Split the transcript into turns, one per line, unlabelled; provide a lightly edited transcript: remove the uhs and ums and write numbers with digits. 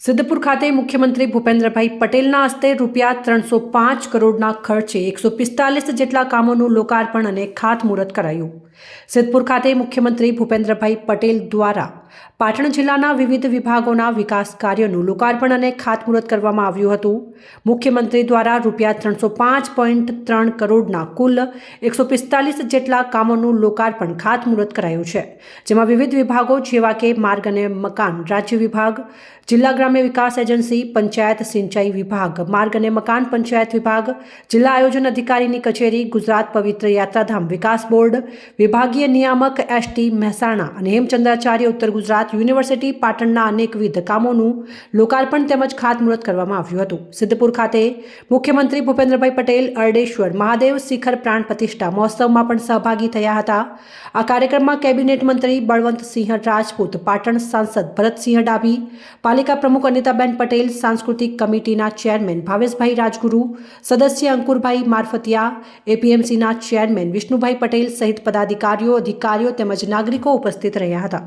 સિદ્ધપુર ખાતે મુખ્યમંત્રી ભૂપેન્દ્રભાઈ પટેલના હસ્તે ₹305 કરોડના ખર્ચે 145 જેટલા કામોનું લોકાર્પણ અને ખાતમુહૂર્ત કરાયું। સિદ્ધપુર ખાતે મુખ્યમંત્રી ભૂપેન્દ્રભાઈ પટેલ દ્વારા પાટણ જિલ્લાના વિવિધ વિભાગોના વિકાસ કાર્યોનું લોકાર્પણ અને ખાતમુહૂર્ત કરવામાં આવ્યું હતું। મુખ્યમંત્રી દ્વારા ₹305.3 કરોડના કુલ 145 જેટલા કામોનું લોકાર્પણ ખાતમુહૂર્ત કરાયું છે, જેમાં વિવિધ વિભાગો જેવા કે માર્ગ અને મકાન રાજ્ય વિભાગ, જિલ્લા ગ્રામ્ય વિકાસ એજન્સી, પંચાયત સિંચાઈ વિભાગ, માર્ગ અને મકાન પંચાયત વિભાગ, જિલ્લા આયોજન અધિકારીની કચેરી, ગુજરાત પવિત્ર યાત્રાધામ વિકાસ બોર્ડ, વિભાગીય નિયામક ST મહેસાણા અને હેમચંદ્રાચાર્ય ઉત્તર ગુજરાત યુનિવર્સિટી પાટણના અનેકવિધ કામોનું લોકાર્પણ તેમજ ખાતમુહૂર્ત કરવામાં આવ્યું હતું। સિદ્ધપુર ખાતે મુખ્યમંત્રી ભૂપેન્દ્રભાઈ પટેલ અરડેશ્વર મહાદેવ શિખર પ્રાણ પ્રતિષ્ઠા મહોત્સવમાં પણ સહભાગી થયા હતા। આ કાર્યક્રમમાં કેબિનેટ મંત્રી બળવંતસિંહ રાજપૂત, પાટણ સાંસદ ભરતસિંહ ડાભી, પાલિકા પ્રમુખ અનિતાબેન પટેલ, સાંસ્કૃતિક કમિટીના ચેરમેન ભાવેશભાઈ રાજગુરુ, સદસ્ય અંકુરભાઈ મારફતિયા, APMCના ચેરમેન વિષ્ણુભાઈ પટેલ સહિત પદાધિકારીઓ, અધિકારીઓ તેમજ નાગરિકો ઉપસ્થિત રહ્યા હતા।